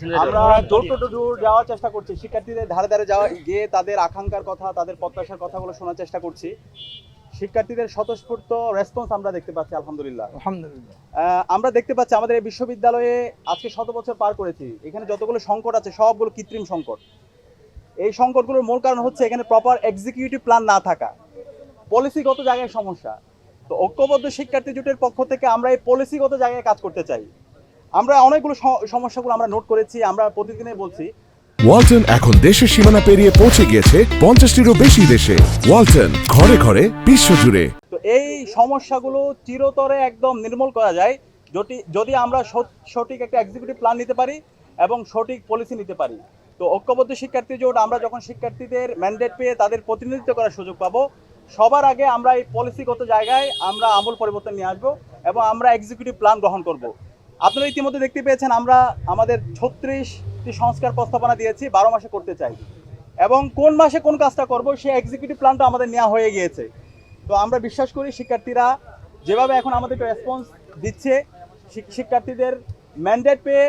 আমরা door to ডোর যাওয়ার চেষ্টা করছি, শিক্ষার্থীদের ধারে ধারে যাওয়া গিয়ে তাদের আকাঙ্ক্ষার কথা, তাদের প্রত্যাশার কথাগুলো শোনার চেষ্টা করছি। শিক্ষার্থীদের স্বতঃস্ফূর্ত রেসপন্স আমরা দেখতে পাচ্ছি, আলহামদুলিল্লাহ। আমরা দেখতে পাচ্ছি আমাদের এই বিশ্ববিদ্যালয়ে আজকে 100 বছর পার করেছি, এখানে যতগুলো সংকট আছে সবগুলো কৃত্রিম সংকট। এই সংকটগুলোর মূল কারণ হচ্ছে এখানে প্রপার এক্সিকিউটিভ প্ল্যান না থাকা, পলিসিগত জায়গায় সমস্যা। তো ঐক্যবদ্ধ শিক্ষার্থী জোটের পক্ষ থেকে আমরা এই পলিসিগত জায়গায় কাজ করতে চাই। আমরা অনেকগুলো সমস্যাগুলো আমরা নোট করেছি, আমরা প্রতিদিনই বলছি। ওয়ালটন এখন দেশের সীমানা পেরিয়ে পৌঁছে গিয়েছে 50টিরও বেশি দেশে। ওয়ালটন, ঘরে ঘরে বিশ্বজুড়ে। তো এই সমস্যাগুলো চিরতরে একদম নির্মূল করা যায় যদি আমরা সঠিক একটা এক্সিকিউটিভ প্ল্যান নিতে পারি এবং সঠিক পলিসি নিতে পারি। তো ঐক্যবদ্ধ শিক্ষার্থী জোট আমরা যখন শিক্ষার্থীদের ম্যান্ডেট পেয়ে তাদের প্রতিনিধিত্ব করার সুযোগ পাবো, সবার আগে আমরা এই পলিসিগত জায়গায় আমরা আমূল পরিবর্তন নিয়ে আসবো এবং আমরা এক্সিকিউটিভ প্ল্যান গ্রহণ করব। আপনারা ইতিমধ্যে দেখতে পেয়েছেন আমরা আমাদের 36টি সংস্কার প্রস্তাবনা দিয়েছি, 12 মাসে করতে চাই এবং কোন মাসে কোন কাজটা করব সেই এক্সিকিউটিভ প্ল্যানটা আমাদের নেওয়া হয়ে গিয়েছে। তো আমরা বিশ্বাস করি শিক্ষার্থীরা যেভাবে এখন আমাদেরকে রেসপন্স দিচ্ছে, শিক্ষার্থীদের ম্যান্ডেট পেয়ে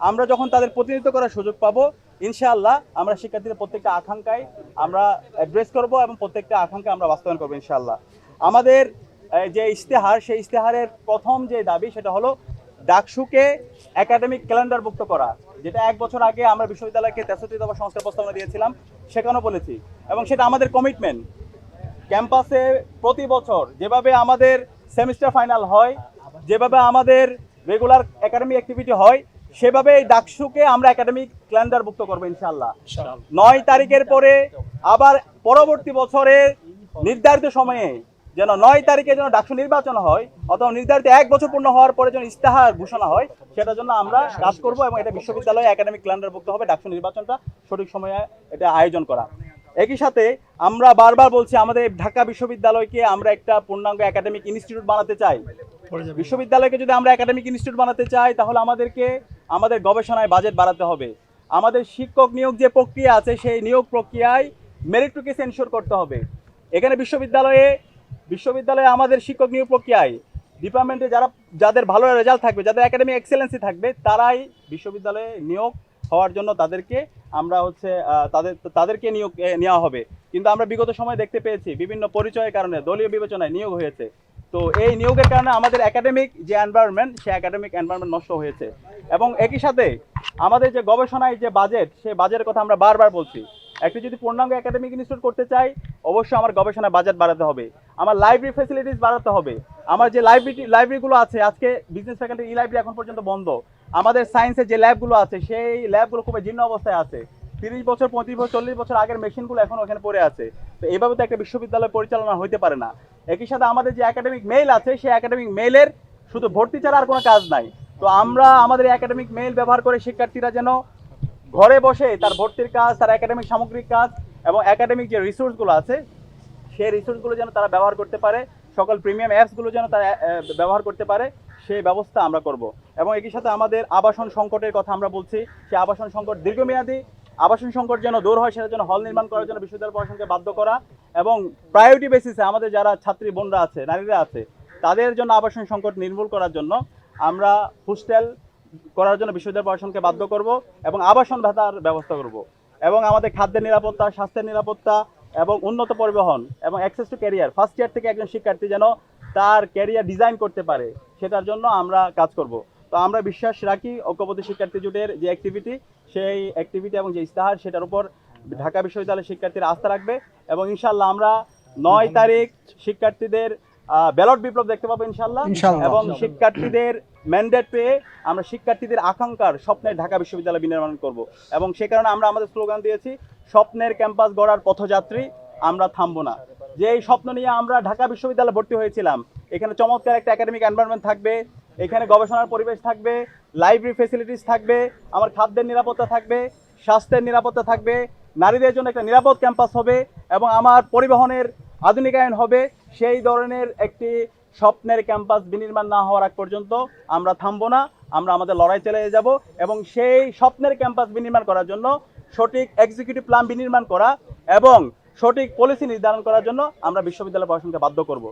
আমরা যখন তাদের প্রতিনিধিত্ব করার সুযোগ পাবো, ইনশাআল্লাহ আমরা শিক্ষার্থীদের প্রত্যেকটা আকাঙ্ক্ষায় আমরা অ্যাড্রেস করব এবং প্রত্যেকটা আকাঙ্ক্ষা আমরা বাস্তবায়ন করবো ইনশাআল্লাহ। আমাদের যে ইশতেহার, সেই ইশতেহারের প্রথম যে দাবি সেটা হলো ডাকসুকে একাডেমিক ক্যালেন্ডারভুক্ত করা, যেটা 1 বছর আগে আমরা বিশ্ববিদ্যালয়কে 63 দফা সংস্কার প্রস্তাবনা দিয়েছিলাম, সেখানেও বলেছি এবং সেটা আমাদের কমিটমেন্ট। ক্যাম্পাসে প্রতি বছর যেভাবে আমাদের সেমিস্টার ফাইনাল হয়, যেভাবে আমাদের রেগুলার একাডেমিক অ্যাক্টিভিটি হয়, সেভাবে এই ডাকসুকে আমরা একাডেমিক ক্যালেন্ডারভুক্ত করবো ইনশাআল্লাহ। 9 তারিখের পরে আবার পরবর্তী বছরে নির্ধারিত সময়ে যেন 9 তারিখে যেন ডাকসু নির্বাচন হয়, অথবা নির্ধারিত 1 বছর পূর্ণ হওয়ার পরে যেন ইশতেহার ঘোষণা হয়, সেটার জন্য আমরা কাজ করব এবং এটা বিশ্ববিদ্যালয়ে একাডেমিক ক্যালেন্ডারভুক্ত হবে ডাকসু নির্বাচনটা সঠিক সময়ে এটা আয়োজন করা। একই সাথে আমরা বারবার বলছি আমাদের ঢাকা বিশ্ববিদ্যালয়কে আমরা একটা পূর্ণাঙ্গ একাডেমিক ইনস্টিটিউট বানাতে চাই। বিশ্ববিদ্যালয়কে যদি আমরা একাডেমিক ইনস্টিটিউট বানাতে চাই তাহলে আমাদেরকে আমাদের গবেষণায় বাজেট বাড়াতে হবে। আমাদের শিক্ষক নিয়োগ যে প্রক্রিয়া আছে সেই নিয়োগ প্রক্রিয়ায় মেরিটোরিটিস এনশিওর করতে হবে। এখানে বিশ্ববিদ্যালয়ে আমাদের শিক্ষক নিয়োগ প্রক্রিয়ায় ডিপার্টমেন্টে যাদের ভালো রেজাল্ট থাকবে, যাদের একাডেমিক এক্সেলেন্সি থাকবে, তারাই বিশ্ববিদ্যালয়ে নিয়োগ হওয়ার জন্য তাদেরকে নিয়োগ নেওয়া হবে। কিন্তু আমরা বিগত সময় দেখতে পেয়েছি বিভিন্ন পরিচয়ের কারণে দলীয় বিবেচনায় নিয়োগ হয়েছে। তো এই নিয়োগের কারণে আমাদের একাডেমিক যে এনভায়রনমেন্ট, সেই একাডেমিক এনভায়রনমেন্ট নষ্ট হয়েছে। এবং একই সাথে আমাদের যে গবেষণায় যে বাজেট, সেই বাজেটের কথা আমরা বারবার বলছি। একটি যদি পূর্ণাঙ্গ একাডেমিক ইনস্টিটিউট করতে চাই, অবশ্যই আমার গবেষণায় বাজেট বাড়াতে হবে, আমার লাইব্রেরি ফ্যাসিলিটিস বাড়াতে হবে। আমার যে লাইব্রেরিগুলো আছে, আজকে বিজনেস ফ্যাকাল্টি ই লাইব্রেরি এখন পর্যন্ত বন্ধ। আমাদের সায়েন্সের যে ল্যাবগুলো আছে সেই ল্যাবগুলো খুবই জীর্ণ অবস্থায় আছে। 30 বছর, 35 বছর, 40 বছর আগের মেশিনগুলো এখন ওখানে পড়ে আছে। তো এইভাবে তো একটা বিশ্ববিদ্যালয় পরিচালনা হইতে পারে না। একই সাথে আমাদের যে একাডেমিক মেইল আছে, সেই একাডেমিক মেইলের শুধু ভর্তি ছাড়া আর কোনো কাজ নাই। তো আমরা আমাদের একাডেমিক মেইল ব্যবহার করে শিক্ষার্থীরা যেন ঘরে বসে তার ভর্তির কাজ, তার একাডেমিক সামগ্রিক কাজ এবং একাডেমিক যে রিসোর্সগুলো আছে সেই রিসোর্সগুলো যেন তারা ব্যবহার করতে পারে, সকল প্রিমিয়াম অ্যাপসগুলো যেন তারা ব্যবহার করতে পারে, সেই ব্যবস্থা আমরা করব। এবং একই সাথে আমাদের আবাসন সংকটের কথা আমরা বলছি, সেই আবাসন সংকট দীর্ঘমেয়াদী আবাসন সংকট যেন দূর হয়, সেটার জন্য হল নির্মাণ করার জন্য বিশ্ববিদ্যালয় প্রশাসনকে বাধ্য করা এবং প্রায়োরিটি বেসিসে আমাদের যারা ছাত্রী বোনরা আছে, নারীরা আছে, তাদের জন্য আবাসন সংকট নির্মূল করার জন্য আমরা হোস্টেল করার জন্য বিশ্ববিদ্যালয় প্রশাসনকে বাধ্য করব এবং আবাসন ভাতার ব্যবস্থা করব। এবং আমাদের খাদ্যের নিরাপত্তা, স্বাস্থ্যের নিরাপত্তা এবং উন্নত পরিবহন এবং access to career, first year থেকে একজন শিক্ষার্থী যেন তার ক্যারিয়ার ডিজাইন করতে পারে, সেটার জন্য আমরা কাজ করব। তো আমরা বিশ্বাস রাখি ঐক্যবদ্ধ শিক্ষার্থী জোটের যে অ্যাক্টিভিটি, সেই অ্যাক্টিভিটি এবং যে ইশতেহার, সেটার উপর ঢাকা বিশ্ববিদ্যালয়ের শিক্ষার্থীরা আস্থা রাখবে এবং ইনশাআল্লাহ আমরা 9 তারিখ শিক্ষার্থীদের ব্যালট বিপ্লব দেখতে পাবো ইনশাআল্লাহ। এবং শিক্ষার্থীদের ম্যান্ডেট পেয়ে আমরা শিক্ষার্থীদের আকাঙ্ক্ষার স্বপ্নের ঢাকা বিশ্ববিদ্যালয় বিনির্মাণ করব। এবং সে কারণে আমরা আমাদের স্লোগান দিয়েছি, স্বপ্নের ক্যাম্পাস গড়ার পথযাত্রী, আমরা থামবো না। যে এই স্বপ্ন নিয়ে আমরা ঢাকা বিশ্ববিদ্যালয়ে ভর্তি হয়েছিলাম, এখানে চমৎকার একটা একাডেমিক এনভায়রনমেন্ট থাকবে, এখানে গবেষণার পরিবেশ থাকবে, লাইব্রেরি ফ্যাসিলিটিস থাকবে, আমার খাদ্যের নিরাপত্তা থাকবে, স্বাস্থ্যের নিরাপত্তা থাকবে, নারীদের জন্য একটা নিরাপদ ক্যাম্পাস হবে এবং আমার পরিবহনের আধুনিকায়ন হবে। সেই ধরনের একটি স্বপ্নের ক্যাম্পাস বিনির্মাণ না হওয়ার আগ পর্যন্ত আমরা থামবো না, আমরা আমাদের লড়াই চালিয়ে যাব এবং সেই স্বপ্নের ক্যাম্পাস বিনির্মাণ করার জন্য সঠিক এক্সিকিউটিভ প্ল্যান বিনির্মাণ করা এবং সঠিক পলিসি নির্ধারণ করার জন্য আমরা বিশ্ববিদ্যালয় প্রশাসনকে বাধ্য করব।